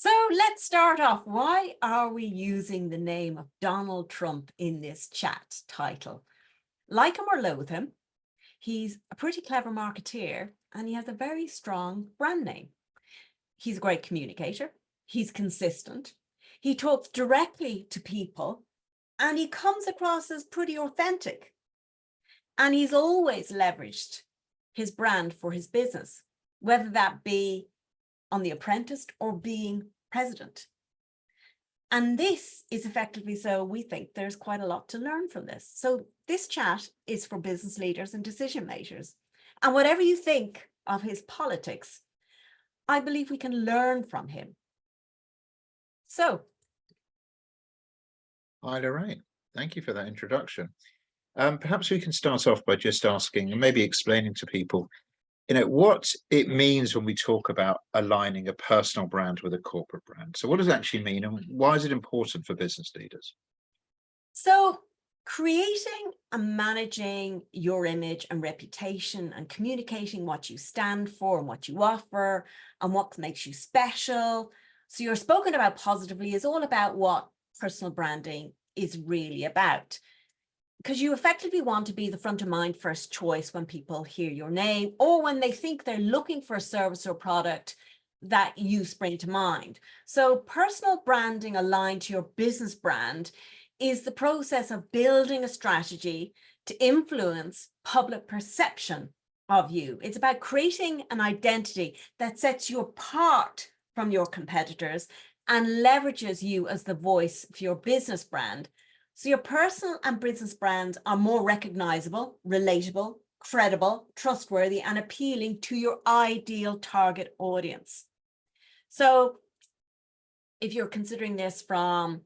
So let's start off. Why are we using the name of Donald Trump in this chat title? Like him or loathe him, he's a pretty clever marketeer and he has a very strong brand name. He's a great communicator. He's consistent. He talks directly to people and he comes across as pretty authentic. And he's always leveraged his brand for his business, whether that be on The Apprentice or being president. And this is effectively, so we think there's quite a lot to learn from this. So this chat is for business leaders and decision makers. And whatever you think of his politics, I believe we can learn from him. So. Hi, Lorraine. Thank you for that introduction. Perhaps we can start off by just asking and maybe explaining to people, what it means when we talk about aligning a personal brand with a corporate brand. So what does that actually mean and why is it important for business leaders? So creating and managing your image and reputation and communicating what you stand for and what you offer and what makes you special. So you're spoken about positively is all about what personal branding is really about. Because you effectively want to be the front of mind first choice when people hear your name or when they think they're looking for a service or product that you spring to mind. So personal branding aligned to your business brand is the process of building a strategy to influence public perception of you. It's about creating an identity that sets you apart from your competitors and leverages you as the voice for your business brand. So your personal and business brands are more recognizable, relatable, credible, trustworthy, and appealing to your ideal target audience. So if you're considering this from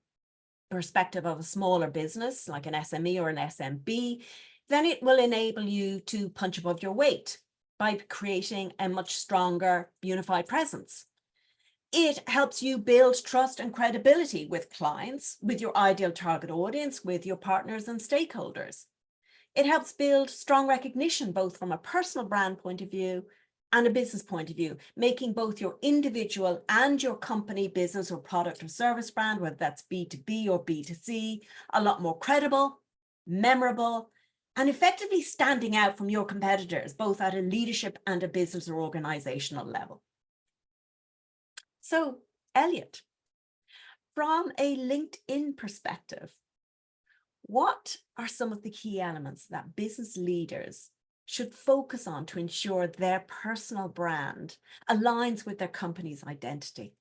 the perspective of a smaller business, like an SME or an SMB, then it will enable you to punch above your weight by creating a much stronger unified presence. It helps you build trust and credibility with clients, with your ideal target audience, with your partners and stakeholders. It helps build strong recognition, both from a personal brand point of view and a business point of view, making both your individual and your company business or product or service brand, whether that's B2B or B2C, a lot more credible, memorable, and effectively standing out from your competitors, both at a leadership and a business or organizational level. So, Elliot, from a LinkedIn perspective, what are some of the key elements that business leaders should focus on to ensure their personal brand aligns with their company's identity?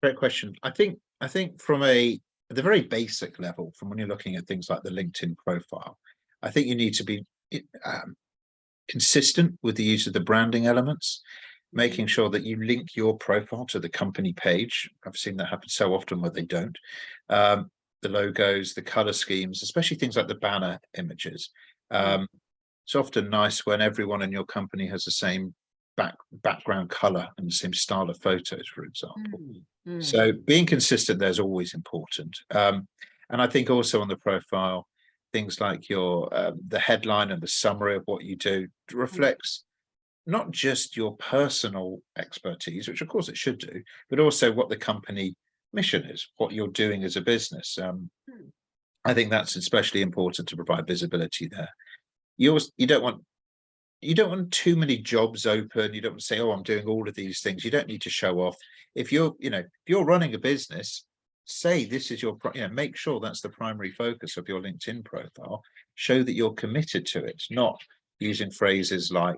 Great question. I think from the very basic level, from when you're looking at things like the LinkedIn profile, I think you need to be consistent with the use of the branding elements, making sure that you link your profile to the company page. I've seen that happen so often where they don't. The logos, the color schemes, especially things like the banner images. It's often nice when everyone in your company has the same background color and the same style of photos, for example. So being consistent there is always important. And I think also on the profile, things like your the headline and the summary of what you do reflects not just your personal expertise, which of course it should do, but also what the company mission is, what you're doing as a business. I think that's especially important to provide visibility there. You don't want too many jobs open. You don't want to say, oh, I'm doing all of these things. You don't need to show off. If you're running a business, say this is your, make sure that's the primary focus of your LinkedIn profile. Show that you're committed to it, not using phrases like,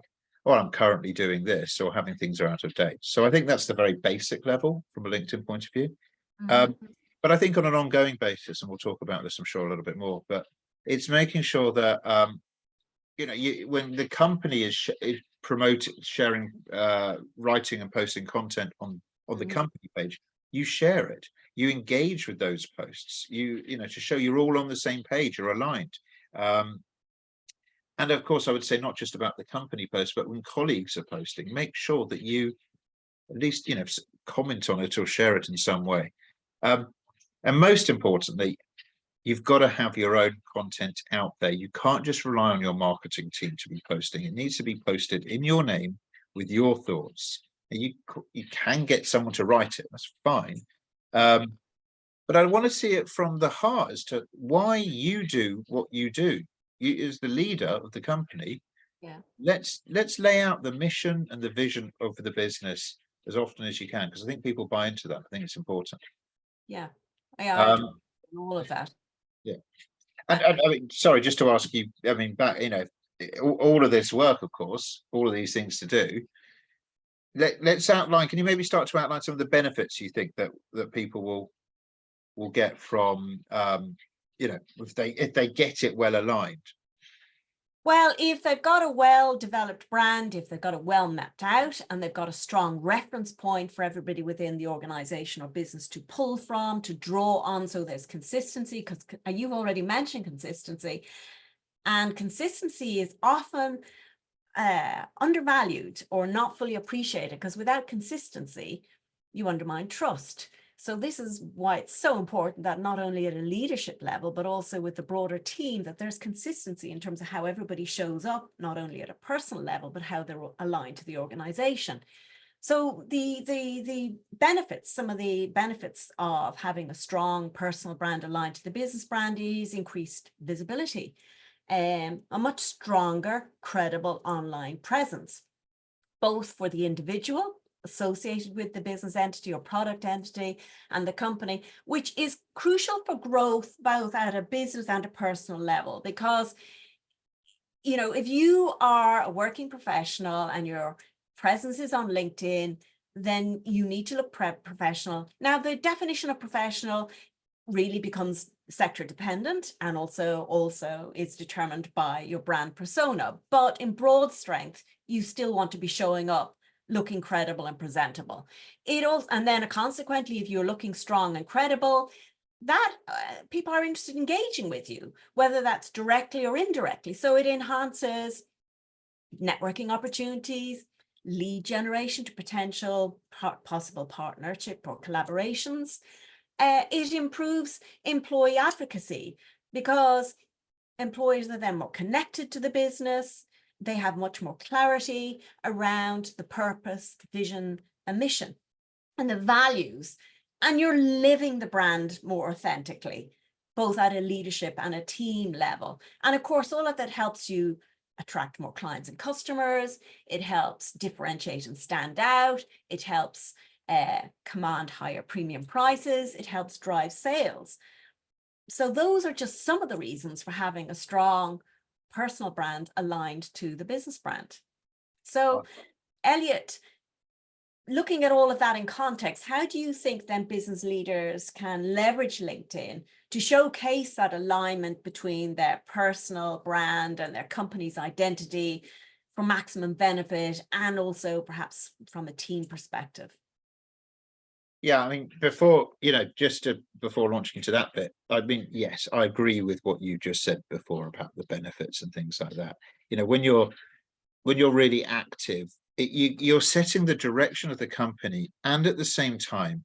oh, I'm currently doing this, or having things are out of date. So I think that's the very basic level from a LinkedIn point of view. But I think on an ongoing basis, and we'll talk about this, I'm sure, a little bit more, but it's making sure that, when the company is promoting, sharing, writing and posting content on the company page, you share it, you engage with those posts, to show you're all on the same page, you're aligned. And of course, I would say not just about the company post, but when colleagues are posting, make sure that you at least, comment on it or share it in some way. And most importantly, you've got to have your own content out there. You can't just rely on your marketing team to be posting. It needs to be posted in your name with your thoughts. you can get someone to write it, that's fine. But I want to see it from the heart as to why you do what you do. You, as the leader of the company, Yeah. let's lay out the mission and the vision of the business as often as you can, because I think people buy into that. I think it's important. Yeah. I agree Um, with all of that. yeah. Uh, And I mean, sorry, just to ask you, I mean, back, all of this work, of course, all of these things to do. Let's outline. Can you maybe start to outline some of the benefits you think that people will get from, if they get it well aligned? Well, if they've got a well-developed brand, if they've got it well mapped out, and they've got a strong reference point for everybody within the organization or business to pull from, to draw on, so there's consistency, because you've already mentioned consistency, and consistency is often undervalued or not fully appreciated, because without consistency, you undermine trust. So this is why it's so important that not only at a leadership level, but also with the broader team, that there's consistency in terms of how everybody shows up, not only at a personal level, but how they're aligned to the organization. So the benefits, some of the benefits of having a strong personal brand aligned to the business brand is increased visibility, a much stronger, credible online presence, both for the individual associated with the business entity or product entity and the company, which is crucial for growth, both at a business and a personal level. Because, if you are a working professional and your presence is on LinkedIn, then you need to look professional. Now, the definition of professional really becomes sector dependent, and also is determined by your brand persona. But in broad strength, you still want to be showing up looking credible and presentable. And then consequently, if you're looking strong and credible, that people are interested in engaging with you, whether that's directly or indirectly. So it enhances networking opportunities, lead generation to potential possible partnership or collaborations. It improves employee advocacy, because employees are then more connected to the business. They have much more clarity around the purpose, the vision, and mission, and the values. And you're living the brand more authentically, both at a leadership and a team level. And of course, all of that helps you attract more clients and customers. It helps differentiate and stand out. It helps command higher premium prices. It helps drive sales. So those are just some of the reasons for having a strong personal brand aligned to the business brand. So, Elliot, looking at all of that in context, how do you think then business leaders can leverage LinkedIn to showcase that alignment between their personal brand and their company's identity for maximum benefit, and also perhaps from a team perspective? Yeah, I mean, before launching into that bit, I mean, yes, I agree with what you just said before about the benefits and things like that. When you're really active, you're setting the direction of the company, and at the same time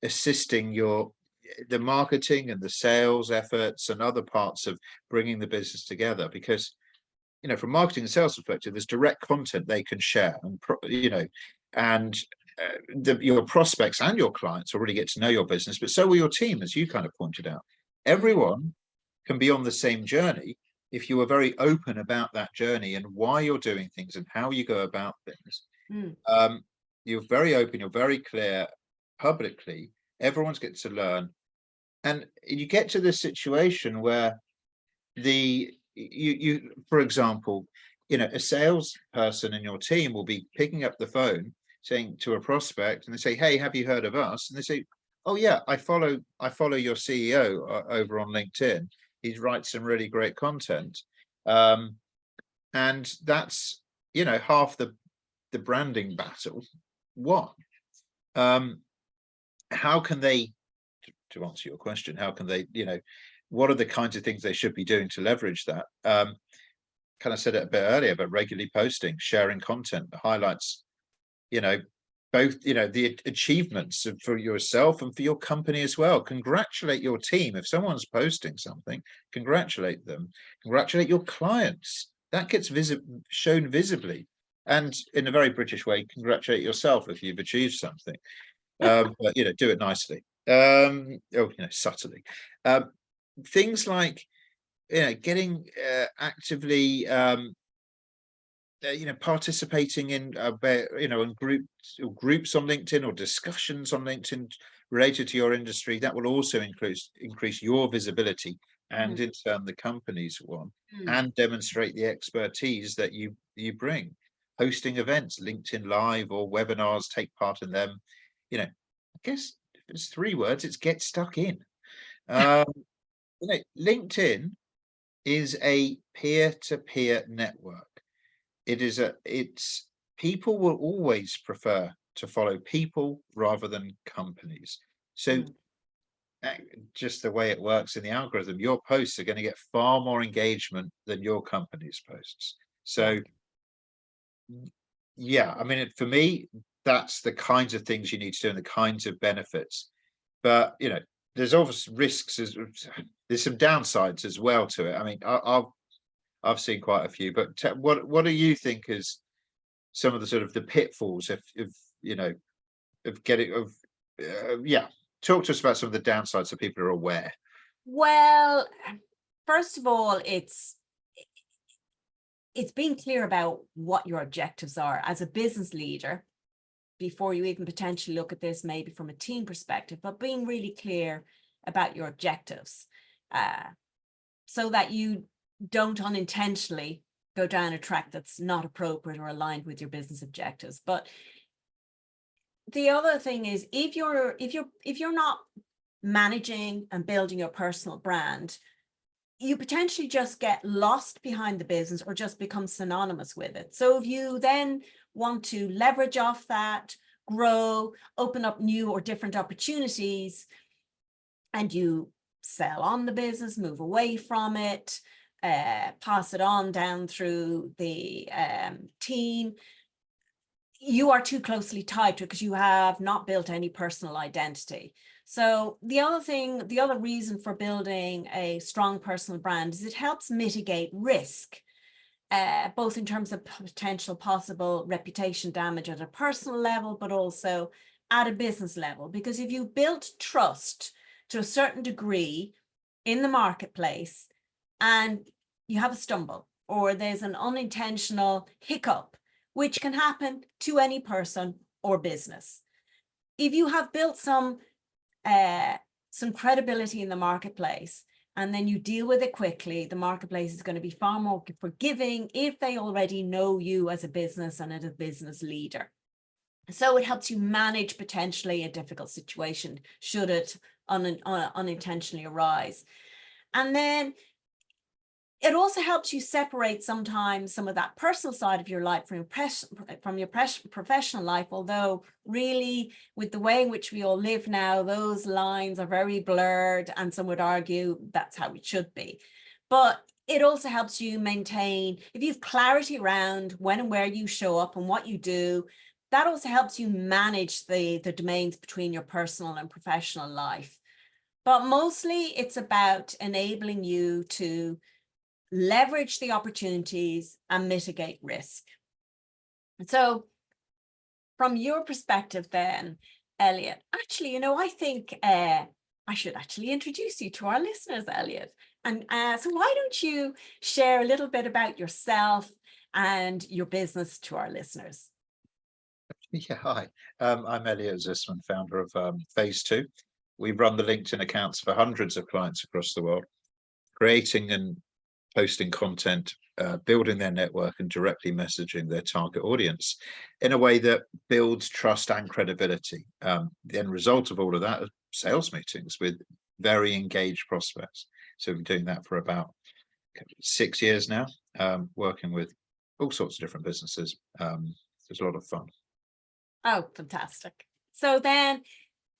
assisting the marketing and the sales efforts and other parts of bringing the business together. Because from marketing and sales perspective, there's direct content they can share, and your prospects and your clients already get to know your business, but so will your team, as you kind of pointed out. Everyone can be on the same journey if you are very open about that journey and why you're doing things and how you go about things. You're very open, you're very clear publicly. Everyone's get to learn, and you get to this situation where for example, a salesperson in your team will be picking up the phone saying to a prospect, and they say, "Hey, have you heard of us?" And they say, "Oh yeah, I follow your CEO over on LinkedIn. He writes some really great content." And that's half the branding battle won. How can they, to answer your question, how can they, what are the kinds of things they should be doing to leverage that? Kind of said it a bit earlier, but regularly posting, sharing content that highlights, both, the achievements for yourself and for your company as well. Congratulate your team. If someone's posting something, congratulate them. Congratulate your clients. That gets shown visibly. And in a very British way, congratulate yourself if you've achieved something. But do it nicely. Subtly. Things like getting actively participating in in groups on LinkedIn or discussions on LinkedIn related to your industry, that will also increase your visibility and Mm, in turn the company's one, mm. and demonstrate the expertise that you bring. Hosting events, LinkedIn Live or webinars, take part in them. I guess if it's 3 words, it's get stuck in. Um, LinkedIn is a peer-to-peer network. It's people will always prefer to follow people rather than companies. So Mm, uh, just the way it works in the algorithm, your posts are going to get far more engagement than your company's posts. yeah. So yeah, I mean, for me, that's the kinds of things you need to do and the kinds of benefits. But there's obvious risks. There's some downsides as well to it. I mean, I've seen quite a few. But what do you think is some of the sort of the pitfalls of of getting of yeah, talk to us about some of the downsides so people are aware. Well, first of all, it's being clear about what your objectives are as a business leader before you even potentially look at this maybe from a team perspective, but being really clear about your objectives uh, so that you don't unintentionally go down a track that's not appropriate or aligned with your business objectives. But the other thing is, if you're not managing and building your personal brand, you potentially just get lost behind the business or just become synonymous with it. So if you then want to leverage off that, grow, open up new or different opportunities, and you sell on the business, move away from it, pass it on down through the team, you are too closely tied to it because you have not built any personal identity. So the other reason for building a strong personal brand is it helps mitigate risk, both in terms of potential possible reputation damage at a personal level, but also at a business level. Because if you build trust to a certain degree in the marketplace and you have a stumble or there's an unintentional hiccup, which can happen to any person or business, if you have built some credibility in the marketplace and then you deal with it quickly, the marketplace is going to be far more forgiving if they already know you as a business and as a business leader. So it helps you manage potentially a difficult situation should it unintentionally arise. And then it also helps you separate sometimes some of that personal side of your life from your professional life, although really with the way in which we all live now, those lines are very blurred, and some would argue that's how it should be. But it also helps you maintain, if you have clarity around when and where you show up and what you do, that also helps you manage the domains between your personal and professional life. But mostly it's about enabling you to leverage the opportunities and mitigate risk. So from your perspective then, Elliot, actually, I think I should actually introduce you to our listeners, Elliot. And so why don't you share a little bit about yourself and your business to our listeners? Yeah, hi. I'm Elliot Zisman, founder of Phase 2. We run the LinkedIn accounts for hundreds of clients across the world, creating and posting content, building their network and directly messaging their target audience in a way that builds trust and credibility. The end result of all of that are sales meetings with very engaged prospects. So we've been doing that for about 6 years now, working with all sorts of different businesses. It's a lot of fun. Oh, fantastic. So then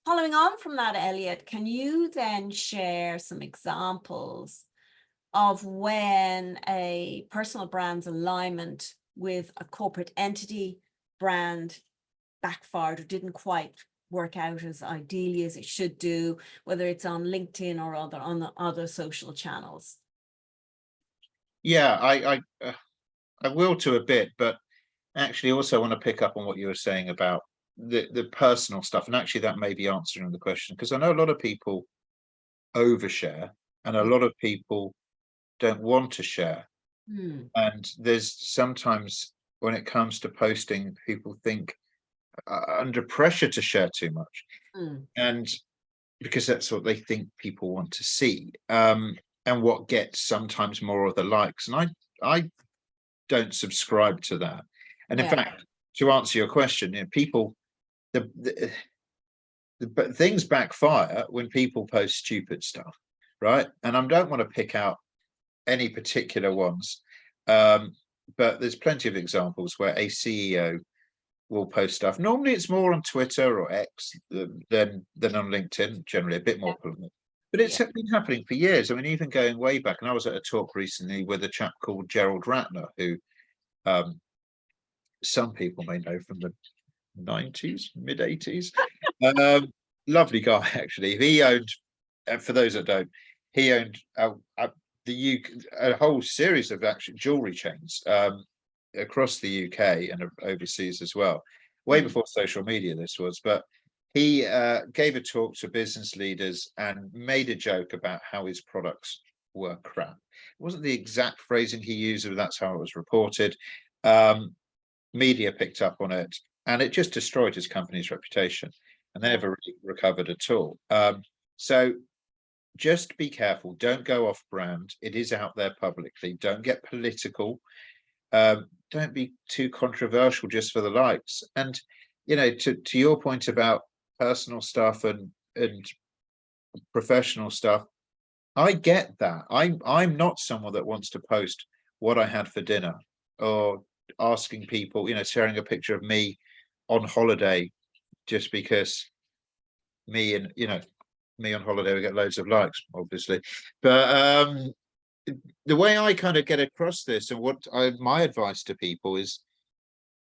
following on from that, Elliot, can you then share some examples of when a personal brand's alignment with a corporate entity brand backfired or didn't quite work out as ideally as it should do, whether it's on LinkedIn or on the other social channels? Yeah, I will to a bit, but actually also want to pick up on what you were saying about the personal stuff, and actually that may be answering the question, because I know a lot of people overshare and a Mm, lot of people don't want to share. mm, And there's sometimes when it comes to posting, people think under pressure to share too much, mm. and because that's what they think people want to see, and what gets sometimes more of the likes. And I don't subscribe to that. And in Yeah. fact, to answer your question, people, but things backfire when people post stupid stuff, right? And I don't want to pick out any particular ones, um, but there's plenty of examples where a CEO will post stuff. Normally, it's more on Twitter or X than on LinkedIn. Generally, a bit more polite. But it's Yeah. been happening for years. I mean, even going way back, and I was at a talk recently with a chap called Gerald Ratner, who um, some people may know from the 90s, mid 80s. Um, Lovely guy, actually. He owned, for those that don't, he owned the UK, a whole series of actually jewelry chains across the UK and overseas as well. Way Mm. before social media, this was, but he gave a talk to business leaders and made a joke about how his products were crap. It wasn't the exact phrasing he used, but that's how it was reported. Um, Media picked up on it, and it just destroyed his company's reputation, and they Yeah. never really recovered at all. So just be careful. Don't go off brand. It is out there publicly. Don't get political. Don't be too controversial just for the likes. And to your point about personal stuff and professional stuff, I get that. I'm not someone that wants to post what I had for dinner or asking people, sharing a picture of me on holiday just because me on holiday we get loads of likes, obviously. But the way I kind of get across this and my advice to people is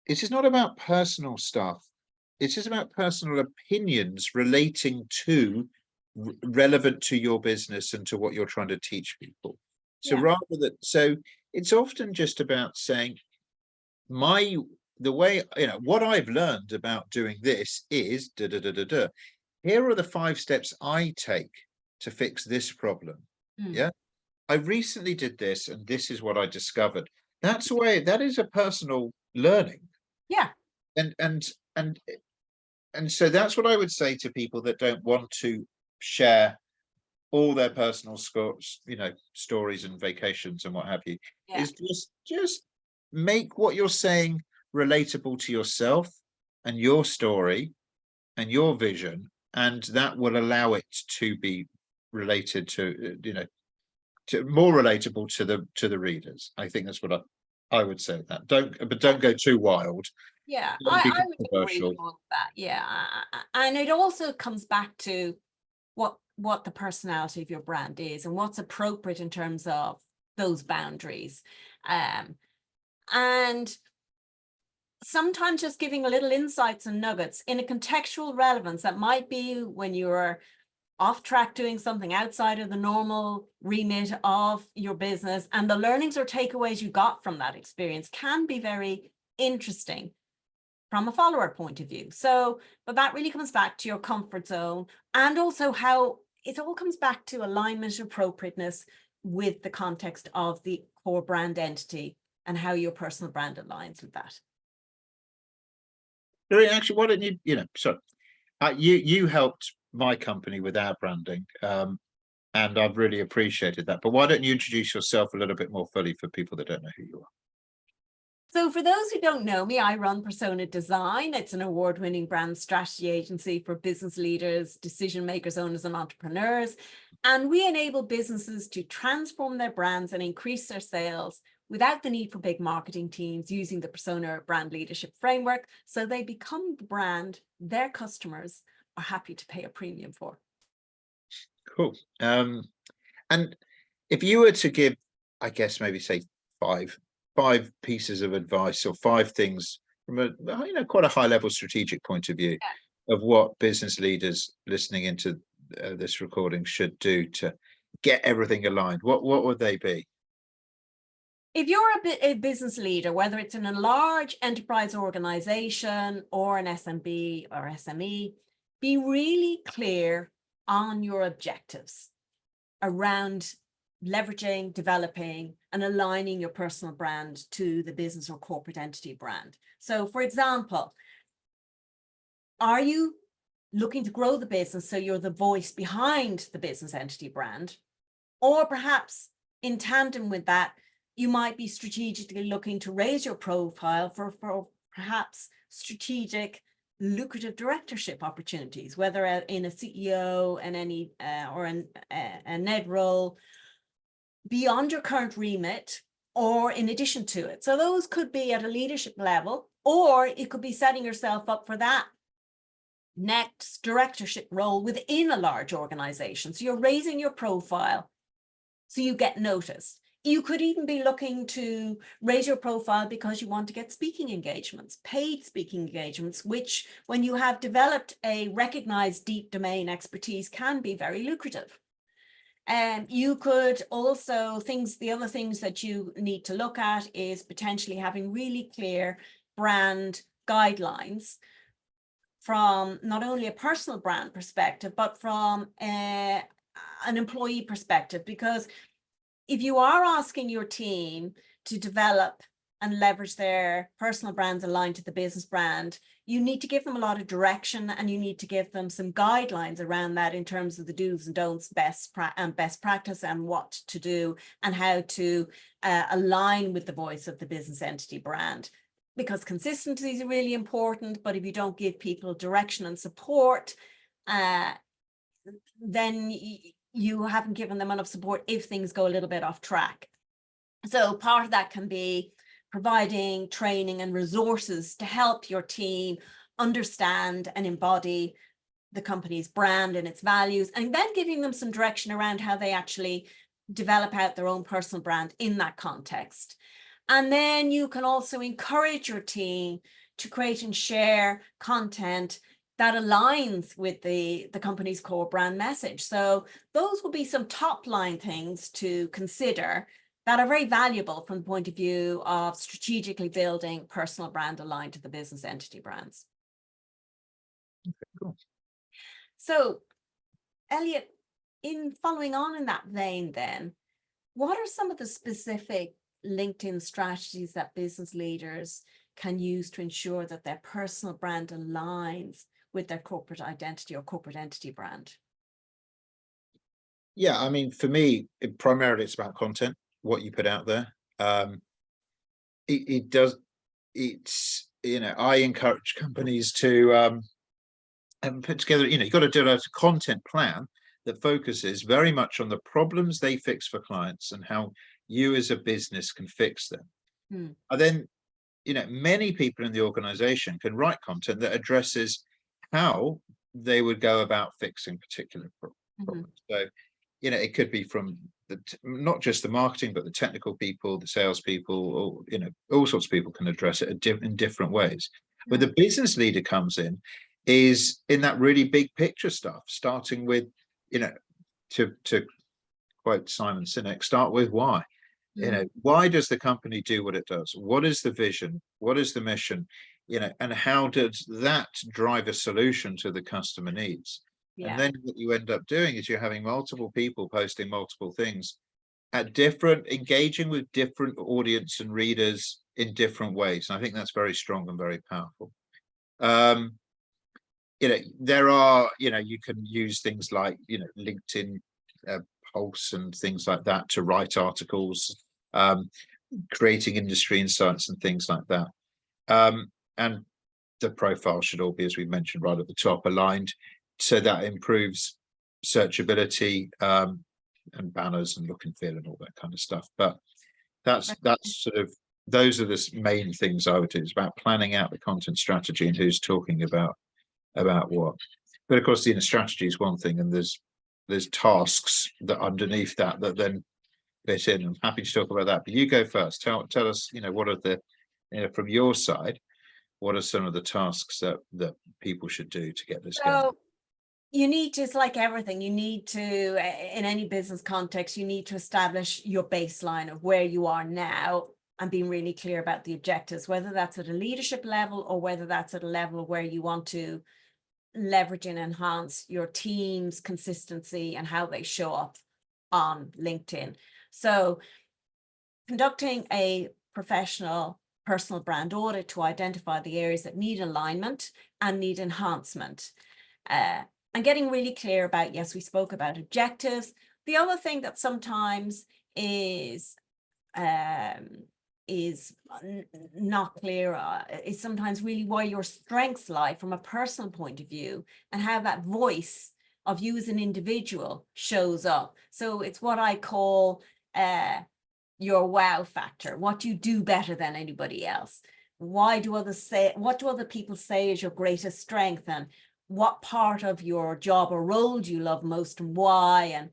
it's just not about personal stuff. It's just about personal opinions relating to relevant to your business and to what you're trying to teach people. So Yeah. so it's often just about saying my the way what I've learned about doing this is da da da da da. Here are the 5 steps I take to fix this problem. Mm. Yeah. I recently did this and this is what I discovered. That is a personal learning. Yeah. And and so that's what I would say to people that don't want to share all their personal scores, stories and vacations and what have you, Yeah. is just make what you're saying relatable to yourself and your story and your vision, and that will allow it to be related to to more relatable to the readers. I think that's what I would say. That don't go too wild. Yeah, Don't be I would agree with controversial. all of that. Yeah, and it also comes back to what the personality of your brand is and what's appropriate in terms of those boundaries. And sometimes just giving a little insights and nuggets in a contextual relevance that might be when you're off track doing something outside of the normal remit of your business, and the learnings or takeaways you got from that experience can be very interesting from a follower point of view. So, but that really comes back to your comfort zone, and also how it all comes back to alignment, appropriateness with the context of the core brand entity and how your personal brand aligns with that. Lorraine, actually, why don't so you helped my company with our branding, and I've really appreciated that. But why don't you introduce yourself a little bit more fully for people that don't know who you are? So for those who don't know me, I run Persona Design. It's an award-winning brand strategy agency for business leaders, decision makers, owners, and entrepreneurs. And we enable businesses to transform their brands and increase their sales without the need for big marketing teams, using the Persona brand leadership framework, so they become the brand their customers are happy to pay a premium for. Cool. And if you were to give, I guess maybe say five five pieces of advice or 5 things from a quite a high level strategic point of view of what business leaders listening into this recording should do to get everything aligned, what would they be? if you're a business leader, whether it's in a large enterprise organization or an SMB or SME, be really clear on your objectives around leveraging, developing, and aligning your personal brand to the business or corporate entity brand. So, for example, are you looking to grow the business so you're the voice behind the business entity brand? Or perhaps in tandem with that, you might be strategically looking to raise your profile for perhaps strategic, lucrative directorship opportunities, whether in a CEO and any or a NED role beyond your current remit or in addition to it. So those could be at a leadership level, or it could be setting yourself up for that next directorship role within a large organization. So you're raising your profile so you get noticed. You could even be looking to raise your profile because you want to get speaking engagements, paid speaking engagements, which when you have developed a recognized deep domain expertise can be very lucrative. And you could also, the other things that you need to look at is potentially having really clear brand guidelines from not only a personal brand perspective, but from an employee perspective, because if you are asking your team to develop and leverage their personal brands aligned to the business brand, you need to give them a lot of direction, and you need to give them some guidelines around that in terms of the do's and don'ts, best practice, and what to do and how to align with the voice of the business entity brand. Because consistency is really important, but if you don't give people direction and support, then you haven't given them enough support if things go a little bit off track. So part of that can be providing training and resources to help your team understand and embody the company's brand and its values, and then giving them some direction around how they actually develop out their own personal brand in that context. And then you can also encourage your team to create and share content that aligns with the company's core brand message. So those will be some top line things to consider that are very valuable from the point of view of strategically building personal brand aligned to the business entity brands. Okay, cool. So, Elliot, in following on in that vein then, what are some of the specific LinkedIn strategies that business leaders can use to ensure that their personal brand aligns with their corporate identity or corporate entity brand? Yeah, I mean, for me, primarily it's about content, what you put out there. It's, I encourage companies to and put together, you've got to do a content plan that focuses very much on the problems they fix for clients and how you as a business can fix them. And then, many people in the organization can write content that addresses how they would go about fixing particular problems. So, it could be from not just the marketing, but the technical people, the salespeople, or, all sorts of people can address it in different ways. Where the business leader comes in is in that really big picture stuff, starting with, to quote Simon Sinek, start with why. Why does the company do what it does? What is the vision? What is the mission? And how does that drive a solution to the customer needs? Yeah. And then what you end up doing is you're having multiple people posting multiple things at engaging with different audience and readers in different ways. And I think that's very strong and very powerful. There are, you can use things like, LinkedIn Pulse and things like that to write articles, creating industry insights and things like that. And the profile should all be, as we mentioned right at the top, aligned, so that improves searchability and banners and look and feel and all that kind of stuff. But that's sort of, those are the main things I would do. It's about planning out the content strategy and who's talking about what. But of course, strategy is one thing, and there's tasks that underneath that then fit in. I'm happy to talk about that, but you go first. Tell us, what are the, from your side, what are some of the tasks that people should do to get this going? you need to, it's like everything, you need to, in any business context, you need to establish your baseline of where you are now and being really clear about the objectives, whether that's at a leadership level or whether that's at a level where you want to leverage and enhance your team's consistency and how they show up on LinkedIn. So conducting a professional personal brand audit to identify the areas that need alignment and need enhancement. And getting really clear about, yes, we spoke about objectives. The other thing that sometimes is not clear is sometimes really where your strengths lie from a personal point of view and how that voice of you as an individual shows up. So it's what I call your wow factor, what you do better than anybody else. Why do others say, what do other people say is your greatest strength, and what part of your job or role do you love most and why, and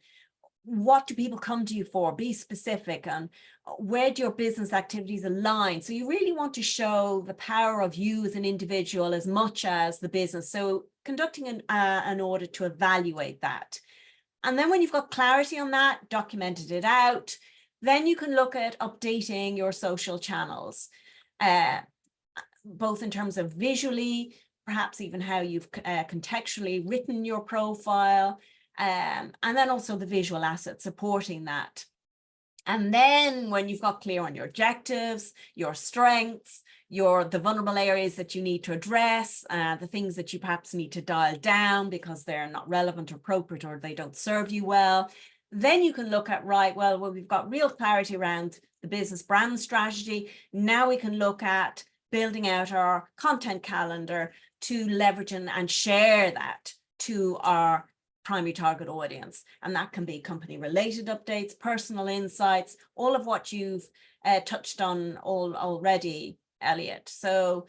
what do people come to you for? Be specific. And where do your business activities align? So you really want to show the power of you as an individual as much as the business. So conducting an audit to evaluate that. And then when you've got clarity on that, documented it out, then you can look at updating your social channels, both in terms of visually, perhaps even how you've contextually written your profile, and then also the visual assets supporting that. And then when you've got clear on your objectives, your strengths, the vulnerable areas that you need to address, the things that you perhaps need to dial down because they're not relevant or appropriate or they don't serve you well, then you can look at, right, well, we've got real clarity around the business brand strategy. Now we can look at building out our content calendar to leverage and share that to our primary target audience. And that can be company related updates, personal insights, all of what you've touched on already, Elliot. So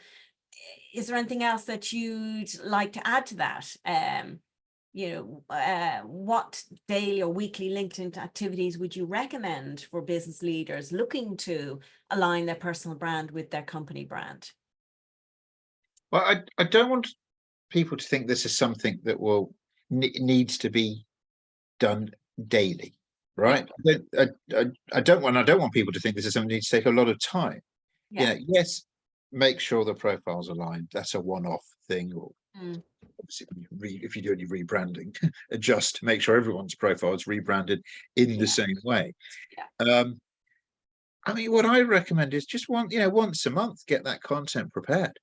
is there anything else that you'd like to add to that? What daily or weekly LinkedIn activities would you recommend for business leaders looking to align their personal brand with their company brand? Well, I don't want people to think this is something that needs to be done daily, right? I don't want people to think this is something that needs to take a lot of time. Yeah. Yes, make sure the profile's aligned. That's a one-off thing. Or obviously, if you do any rebranding, adjust, make sure everyone's profile is rebranded in the same way. Yeah. I mean, what I recommend is just once a month, get that content prepared.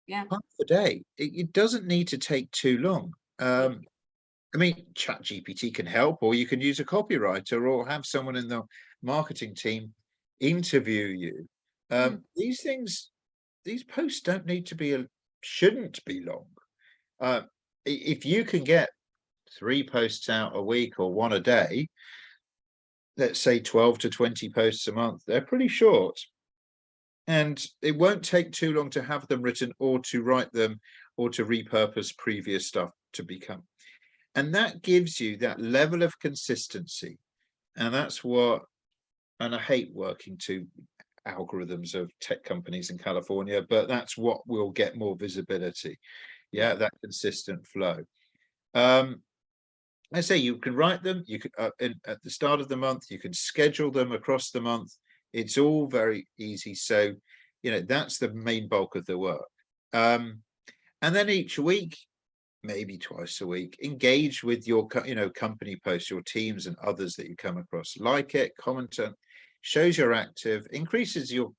Yeah. Half a day. It doesn't need to take too long. I mean, ChatGPT can help, or you can use a copywriter or have someone in the marketing team interview you. These posts don't need to be, shouldn't be long. If you can get 3 posts out a week or 1 a day, let's say 12 to 20 posts a month, they're pretty short. And it won't take too long to have them written or to write them or to repurpose previous stuff to become. And that gives you that level of consistency. And that's what, and I hate working to algorithms of tech companies in California, but that's what will get more visibility. Yeah, that consistent flow. I say you can write them, you could at the start of the month, you can schedule them across the month. It's all very easy. So, that's the main bulk of the work. And then each week, maybe twice a week, engage with your company posts, your teams and others that you come across. Like it, comment on, shows you're active, increases your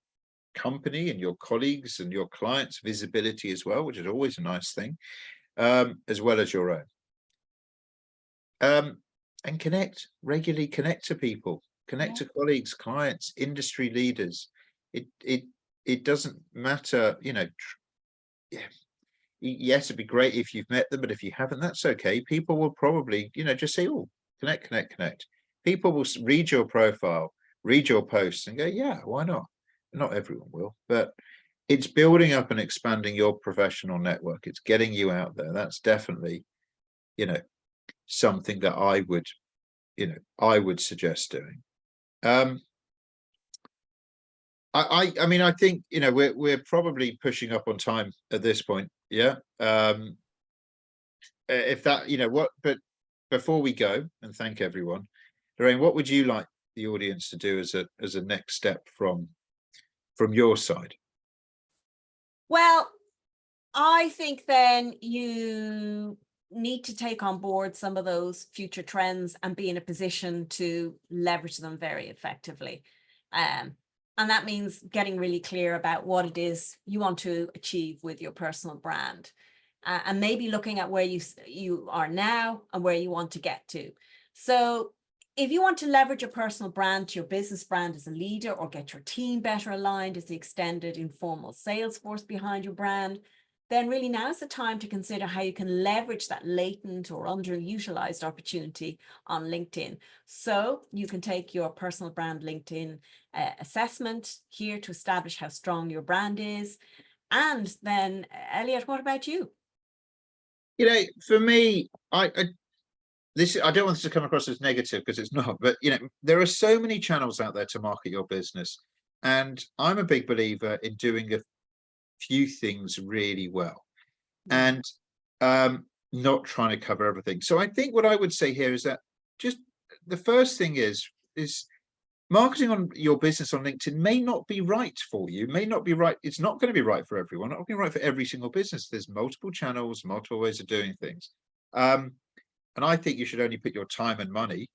company and your colleagues and your clients' visibility as well, which is always a nice thing, as well as your own. And regularly connect to people, connect to colleagues, clients, industry leaders. It doesn't matter, yes, it'd be great if you've met them, but if you haven't, that's okay. People will probably, just say, oh, connect. People will read your profile, read your posts and go, yeah, why not? Not everyone will, but it's building up and expanding your professional network. It's getting you out there. That's definitely, something that I would suggest doing. I mean, I think, we're probably pushing up on time at this point. Yeah. if that, but before we go and thank everyone, Lorraine, what would you like the audience to do as a next step from your side? Well, I think then you need to take on board some of those future trends and be in a position to leverage them very effectively. And that means getting really clear about what it is you want to achieve with your personal brand. And maybe looking at where you are now and where you want to get to. So if you want to leverage your personal brand to your business brand as a leader, or get your team better aligned as the extended informal sales force behind your brand, then really now's the time to consider how you can leverage that latent or underutilized opportunity on LinkedIn. So you can take your personal brand LinkedIn assessment here to establish how strong your brand is. And then, Elliot, what about you? For me, I don't want this to come across as negative, because it's not, but there are so many channels out there to market your business, and I'm a big believer in doing a few things really well, and not trying to cover everything. So I think what I would say here is that just the first thing is marketing on your business on LinkedIn may not be right for you, may not be right. It's not going to be right for everyone, not going to be right for every single business. There's multiple channels, multiple ways of doing things. And I think you should only put your time and money,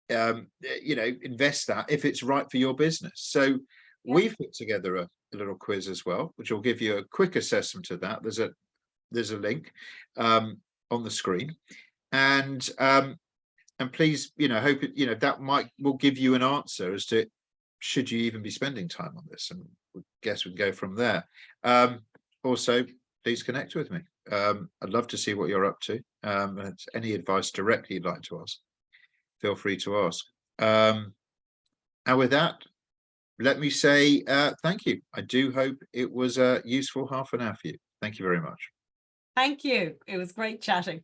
invest that if it's right for your business. So we've put together a little quiz as well, which will give you a quick assessment of that. There's a link on the screen, and please, hope that will give you an answer as to should you even be spending time on this, and we guess we can go from there. Also, please connect with me. I'd love to see what you're up to. And any advice directly you'd like to ask, feel free to ask. And with that, let me say thank you. I do hope it was a useful half an hour for you. Thank you very much. Thank you. It was great chatting.